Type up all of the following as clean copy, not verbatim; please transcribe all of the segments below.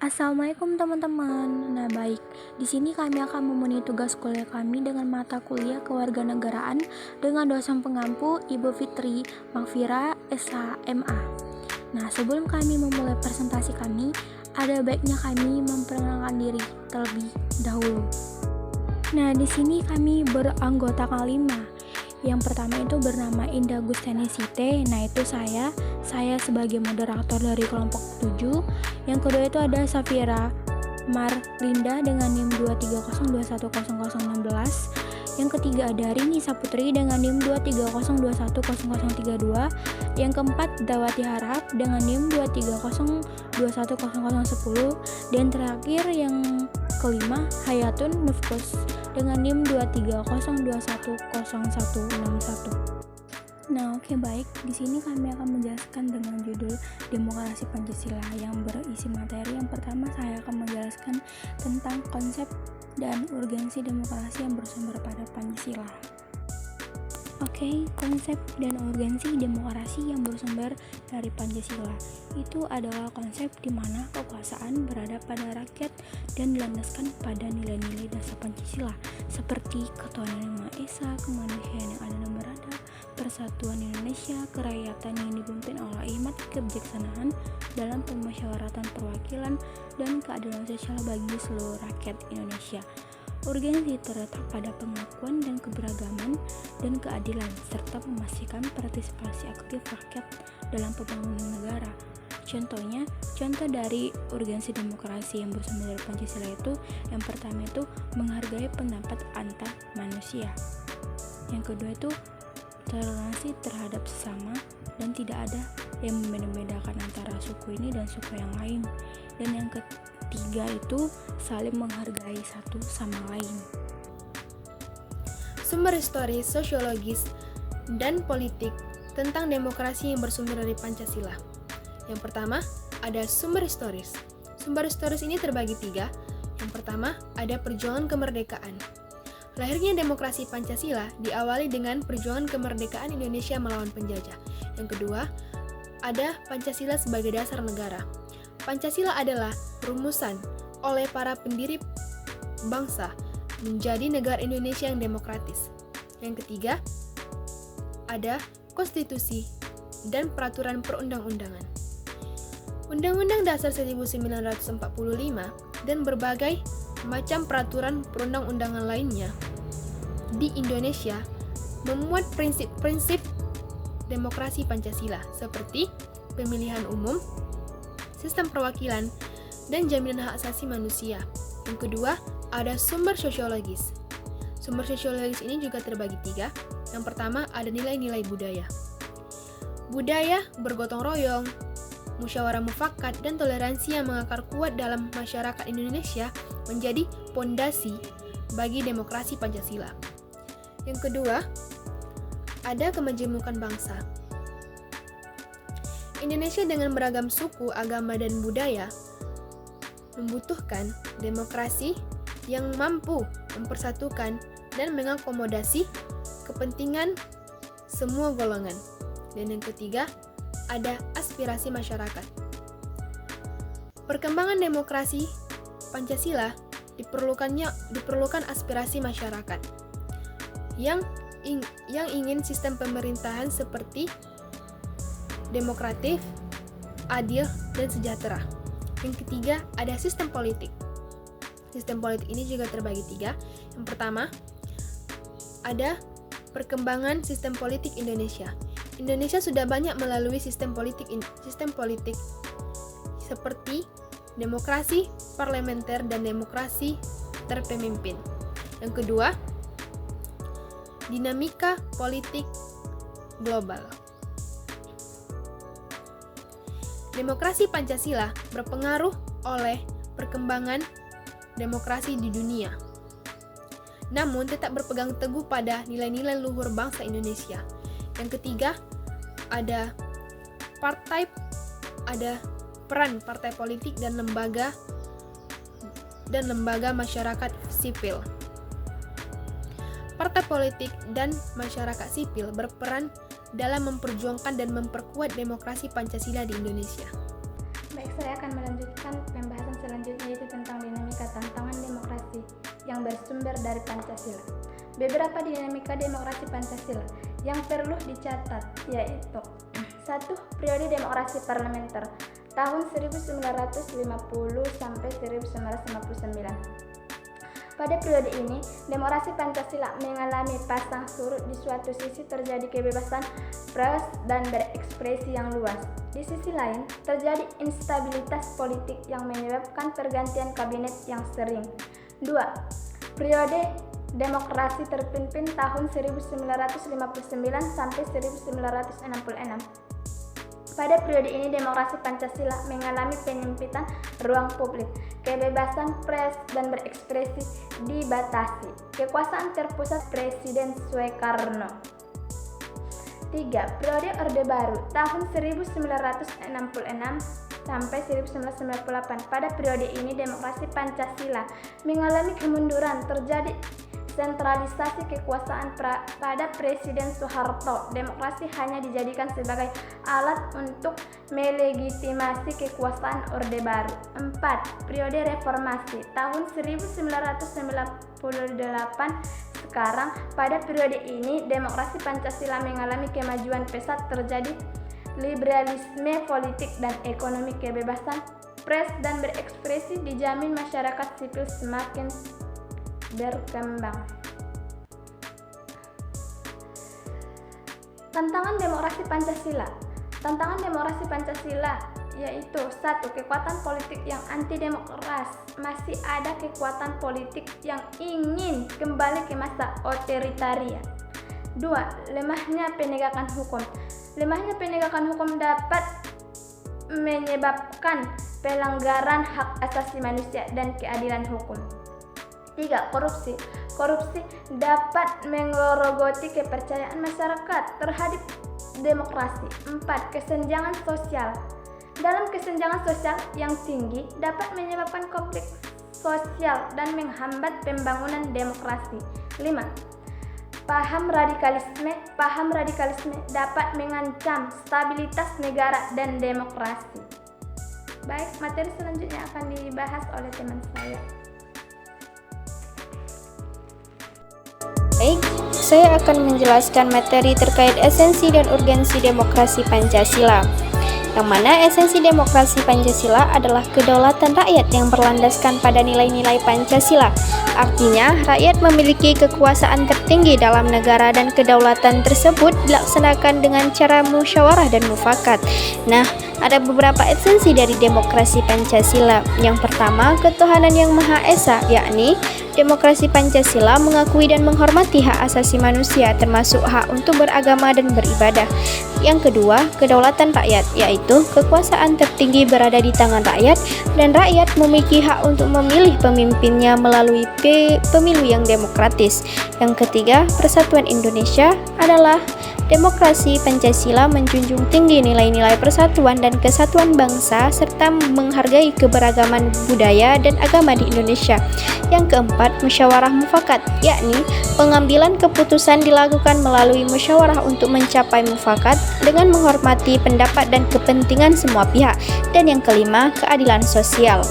Assalamualaikum teman-teman. Nah, baik. Di sini kami akan memenuhi tugas kuliah kami dengan mata kuliah Kewarganegaraan dengan dosen pengampu Ibu Fitri Mahfira SHMA. Nah, sebelum kami memulai presentasi kami, ada baiknya kami memperkenalkan diri terlebih dahulu. Nah, di sini kami beranggotakan 5. Yang pertama itu bernama Indah Gusteni Site. Nah, itu saya sebagai moderator dari kelompok 7. Yang kedua itu ada Safira Marlinda dengan NIM 230210016. Yang ketiga ada Rini Saputri dengan NIM 230210032. Yang keempat Dawati Harap dengan NIM 230210010. Dan terakhir yang kelima Hayatun Nufkus dengan NIM 230210161. Nah, oke, baik. Di sini kami akan menjelaskan dengan judul Demokrasi Pancasila yang berisi materi. Yang pertama, saya akan menjelaskan tentang konsep dan urgensi demokrasi yang bersumber pada Pancasila. Oke, konsep dan urgensi demokrasi yang bersumber dari Pancasila itu adalah konsep di mana kekuasaan berada pada rakyat dan dilandaskan pada nilai-nilai dasar Pancasila seperti ketuhanan yang Maha Esa, kemanusiaan yang adil dan beradab, persatuan Indonesia, kerakyatan yang dipimpin oleh hikmat kebijaksanaan dalam pemusyawaratan perwakilan dan keadilan sosial bagi seluruh rakyat Indonesia. Urgensi terletak pada pengakuan dan keberagaman dan keadilan serta memastikan partisipasi aktif rakyat dalam pembangunan negara. Contoh dari urgensi demokrasi yang bersumber dari Pancasila itu, yang pertama itu menghargai pendapat antar manusia. Yang kedua itu toleransi terhadap sesama dan tidak ada yang membeda-bedakan antara suku ini dan suku yang lain. Dan yang ketiga itu saling menghargai satu sama lain. Sumber historis, sosiologis, dan politik tentang demokrasi yang bersumber dari Pancasila. Yang pertama, ada sumber historis. Sumber historis ini terbagi 3. Yang pertama, ada perjuangan kemerdekaan. Lahirnya demokrasi Pancasila diawali dengan perjuangan kemerdekaan Indonesia melawan penjajah. Yang kedua, ada Pancasila sebagai dasar negara. Pancasila adalah rumusan oleh para pendiri bangsa menjadi negara Indonesia yang demokratis. Yang ketiga, ada konstitusi dan peraturan perundang-undangan. Undang-Undang Dasar 1945 dan berbagai macam peraturan perundang-undangan lainnya di Indonesia memuat prinsip-prinsip demokrasi Pancasila seperti pemilihan umum, sistem perwakilan, dan jaminan hak asasi manusia. Yang kedua, ada sumber sosiologis. Sumber sosiologis ini juga terbagi 3. Yang pertama, ada nilai-nilai budaya. Budaya bergotong royong, musyawarah mufakat, dan toleransi yang mengakar kuat dalam masyarakat Indonesia menjadi pondasi bagi demokrasi Pancasila. Yang kedua, ada kemajemukan bangsa. Indonesia dengan beragam suku, agama, dan budaya membutuhkan demokrasi yang mampu mempersatukan dan mengakomodasi kepentingan semua golongan. Dan yang ketiga, ada aspirasi masyarakat. Perkembangan demokrasi Pancasila diperlukan aspirasi masyarakat yang ingin sistem pemerintahan seperti demokratif, adil, dan sejahtera. Yang ketiga, ada sistem politik. Sistem politik ini juga terbagi 3. Yang pertama, ada perkembangan sistem politik Indonesia. Indonesia sudah banyak melalui sistem politik seperti demokrasi parlementer dan demokrasi terpemimpin. Yang kedua, dinamika politik global. Demokrasi Pancasila berpengaruh oleh perkembangan demokrasi di dunia, namun tetap berpegang teguh pada nilai-nilai luhur bangsa Indonesia. Yang ketiga, ada peran partai politik dan lembaga masyarakat sipil. Partai politik dan masyarakat sipil berperan dalam memperjuangkan dan memperkuat demokrasi Pancasila di Indonesia. Baik, saya akan melanjutkan pembahasan selanjutnya yang bersumber dari Pancasila. Beberapa dinamika demokrasi Pancasila yang perlu dicatat yaitu 1. Periode demokrasi parlementer tahun 1950 sampai 1959. Pada periode ini, demokrasi Pancasila mengalami pasang surut. Di suatu sisi terjadi kebebasan pers dan berekspresi yang luas. Di sisi lain, terjadi instabilitas politik yang menyebabkan pergantian kabinet yang sering. 2. Periode demokrasi terpimpin tahun 1959 sampai 1966. Pada periode ini demokrasi Pancasila mengalami penyempitan ruang publik, kebebasan pers dan berekspresi dibatasi, kekuasaan terpusat Presiden Soekarno. 3. Periode Orde Baru tahun 1966 sampai 1998. Pada periode ini demokrasi Pancasila mengalami kemunduran, terjadi sentralisasi kekuasaan pada Presiden Soeharto. Demokrasi hanya dijadikan sebagai alat untuk melegitimasi kekuasaan Orde Baru. 4. Periode Reformasi tahun 1998. Sekarang, pada periode ini, demokrasi Pancasila mengalami kemajuan pesat, terjadi liberalisme politik dan ekonomi, kebebasan pers dan berekspresi dijamin, masyarakat sipil semakin berkembang. Tantangan demokrasi Pancasila. Tantangan demokrasi Pancasila yaitu 1. Kekuatan politik yang anti demokrasi. Masih ada kekuatan politik yang ingin kembali ke masa otoritarian. 2. Lemahnya penegakan hukum. Lemahnya penegakan hukum dapat menyebabkan pelanggaran hak asasi manusia dan keadilan hukum. 3. Korupsi. Korupsi dapat menggerogoti kepercayaan masyarakat terhadap demokrasi. 4. Kesenjangan sosial. Dalam kesenjangan sosial yang tinggi dapat menyebabkan konflik sosial dan menghambat pembangunan demokrasi. 5. Paham radikalisme. Paham radikalisme dapat mengancam stabilitas negara dan demokrasi. Baik, materi selanjutnya akan dibahas oleh teman saya. Baik, saya akan menjelaskan materi terkait esensi dan urgensi demokrasi Pancasila. Yang mana esensi demokrasi Pancasila adalah kedaulatan rakyat yang berlandaskan pada nilai-nilai Pancasila. Artinya, rakyat memiliki kekuasaan tertinggi dalam negara dan kedaulatan tersebut dilaksanakan dengan cara musyawarah dan mufakat. Nah, ada beberapa esensi dari demokrasi Pancasila. Yang pertama, ketuhanan yang Maha Esa, yakni demokrasi Pancasila mengakui dan menghormati hak asasi manusia, termasuk hak untuk beragama dan beribadah. Yang kedua, kedaulatan rakyat, yaitu kekuasaan tertinggi berada di tangan rakyat dan rakyat memiliki hak untuk memilih pemimpinnya melalui pemilu yang demokratis. Yang ketiga, persatuan Indonesia adalah demokrasi Pancasila menjunjung tinggi nilai-nilai persatuan dan kesatuan bangsa serta menghargai keberagaman budaya dan agama di Indonesia. Yang keempat, musyawarah mufakat, yakni pengambilan keputusan dilakukan melalui musyawarah untuk mencapai mufakat dengan menghormati pendapat dan kepentingan semua pihak. Dan yang kelima, keadilan sosial,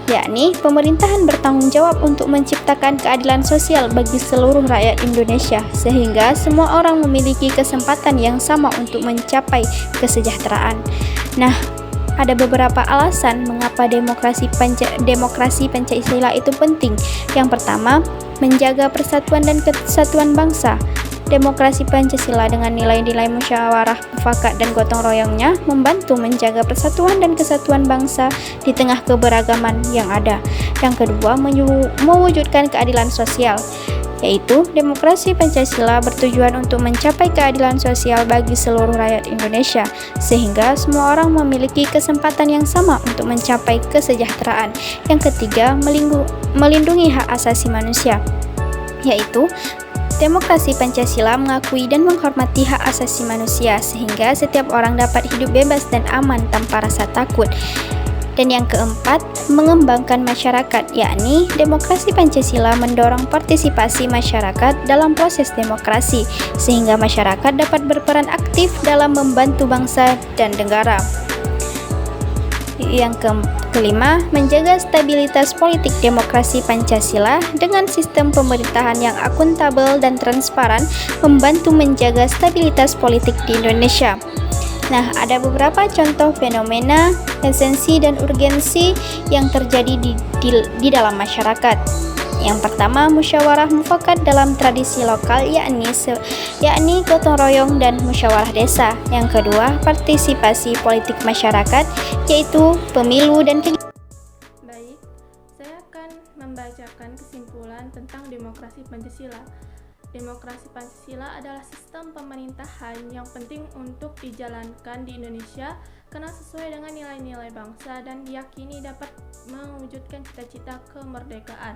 yakni pemerintahan bertanggung jawab untuk menciptakan keadilan sosial bagi seluruh rakyat Indonesia sehingga semua orang memiliki kesempatan yang sama untuk mencapai kesejahteraan. Nah, ada beberapa alasan mengapa demokrasi Pancasila itu penting. Yang pertama, menjaga persatuan dan kesatuan bangsa. Demokrasi Pancasila dengan nilai-nilai musyawarah, mufakat, dan gotong royongnya membantu menjaga persatuan dan kesatuan bangsa di tengah keberagaman yang ada. Yang kedua, mewujudkan keadilan sosial, yaitu demokrasi Pancasila bertujuan untuk mencapai keadilan sosial bagi seluruh rakyat Indonesia, sehingga semua orang memiliki kesempatan yang sama untuk mencapai kesejahteraan. Yang ketiga, melindungi hak asasi manusia, yaitu demokrasi Pancasila mengakui dan menghormati hak asasi manusia sehingga setiap orang dapat hidup bebas dan aman tanpa rasa takut. Dan yang keempat, mengembangkan masyarakat, yakni demokrasi Pancasila mendorong partisipasi masyarakat dalam proses demokrasi sehingga masyarakat dapat berperan aktif dalam membantu bangsa dan negara. Yang kelima, menjaga stabilitas politik demokrasi Pancasila dengan sistem pemerintahan yang akuntabel dan transparan membantu menjaga stabilitas politik di Indonesia. Nah, ada beberapa contoh fenomena, esensi, dan urgensi yang terjadi di dalam masyarakat. Yang pertama, musyawarah mufakat dalam tradisi lokal yakni gotong royong dan musyawarah desa. Yang kedua, partisipasi politik masyarakat yaitu pemilu dan Baik, saya akan membacakan kesimpulan tentang demokrasi Pancasila. Demokrasi Pancasila adalah sistem pemerintahan yang penting untuk dijalankan di Indonesia karena sesuai dengan nilai-nilai bangsa dan diyakini dapat mewujudkan cita-cita kemerdekaan.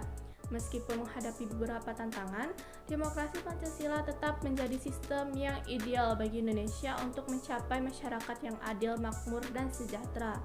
Meskipun menghadapi beberapa tantangan, demokrasi Pancasila tetap menjadi sistem yang ideal bagi Indonesia untuk mencapai masyarakat yang adil, makmur, dan sejahtera.